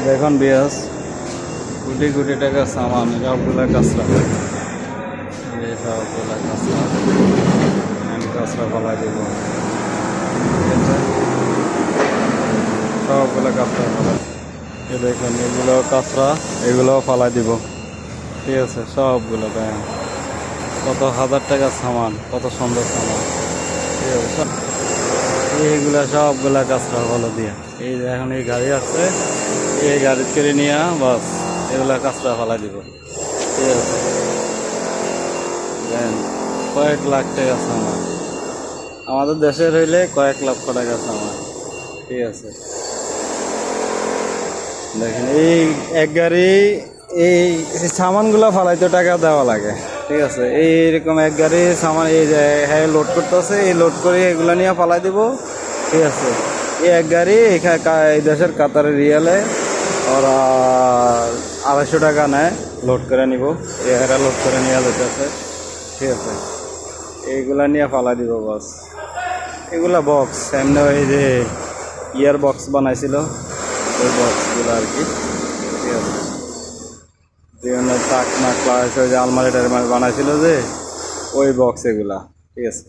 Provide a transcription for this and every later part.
দেখুন বিয়াস কোটি কোটি টাকার সামান সবগুলা কাঁচরা, এই সবগুলা কাঁচরা আমি কাঁচরা ফলাই দেব। ঠিক আছে, সবগুলা কাঁচরা ফলাই, এই দেখুন এগুলো কাঁচরা, এগুলোও ফালাই দিব। ঠিক আছে, সবগুলো দেখেন কত হাজার টাকার সামান, কত সুন্দর সামান। ঠিক আছে, এইগুলা সবগুলা কাঁচরা ভালো দিয়া, এই যে এখন এই গাড়ি আছে, এই গাড়ি করে নিয়ে বাস এগুলা কাঁচরা ফালাই দিব। ঠিক আছে, দেখেন কয়েক লাখ টাকা সামান, আমাদের দেশের হইলে কয়েক লক্ষ টাকা সামান। ঠিক আছে, দেখেন এই এক গাড়ি এই সামানগুলো ফালাইতে টাকা দেওয়া লাগে। ঠিক আছে, এইরকম এক গাড়ি সামান এই যে হ্যাঁ লোড করতেছে, এই লোড করে এগুলো নিয়ে ফালাই দিব। ঠিক আছে, এই এক গাড়ি এখানে এই দেশের কাতারে রিয়ালে ওরা 250 টাকা নেয় লোড করে নিব, এরা লোড করে নিয়ে যেতেছে। ঠিক আছে, এইগুলা নিয়ে ফালাই দিব বাস। এগুলা বক্স এমনি ওই যে ইয়ার বক্স বানাইছিল, ওই বক্সগুলো আর কি। ঠিক আছে, বিভিন্ন তাক না ক্লাস ওই যে আলমারি টালমারি বানাইছিল যে ওই বক্স এগুলা। ঠিক আছে,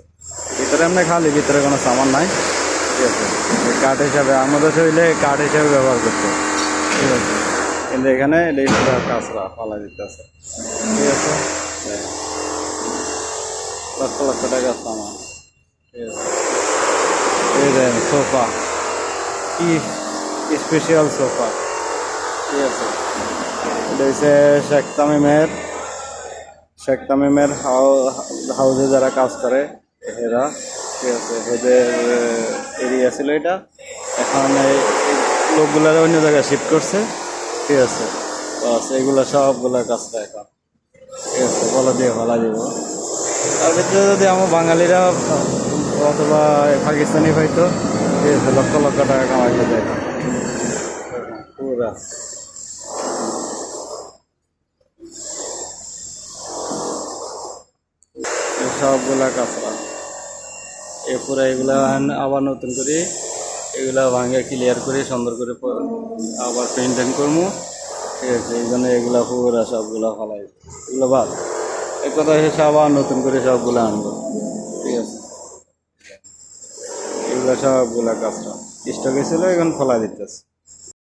ভিতরে এমনি খালি, ভিতরে কোনো সামান নাই। ঠিক আছে, কাঠ হিসাবে আমাদের হইলে কাঠ হিসাবে ব্যবহার করতো। ঠিক আছে, কিন্তু এখানে কাঁচরা ফালা দিতে আছে। ঠিক আছে, লক্ষ লক্ষ টাকার সামান। ঠিক আছে, এই দেখেন সোফা, কি স্পেশাল সোফা। ঠিক আছে, এটা হচ্ছে শেখ তামিমের হাউসে যারা কাজ করে এরা। ঠিক আছে, এদের এরিয়া ছিল এটা, এখন এই লোকগুলার অন্য জায়গায় শিফট করছে। ঠিক আছে, বাস এগুলো সবগুলো কাজটা এখন। ঠিক আছে, বলা দিয়ে ভালা দিব। তার ভিতরে যদি আমার বাঙালিরা অথবা পাকিস্তানি পাইতো, ঠিক আছে, লক্ষ লক্ষ টাকা কামাইতে দেয় পুরা। সবগুলা কাঁচরা পুরা, এগুলা আবার নতুন করে এগুলা ভাঙে ক্লিয়ার করে সুন্দর করে আবার পেন্টিং করবো। ঠিক আছে, এই জন্য এগুলা পুরা সবগুলা ফালাই, এগুলো বাদ এক কথা শেষে আবার নতুন করে সবগুলো আনবো। ঠিক আছে, এগুলা সবগুলা কাঁচরা স্টকে ছিল, এখন ফলাই দিতেছে।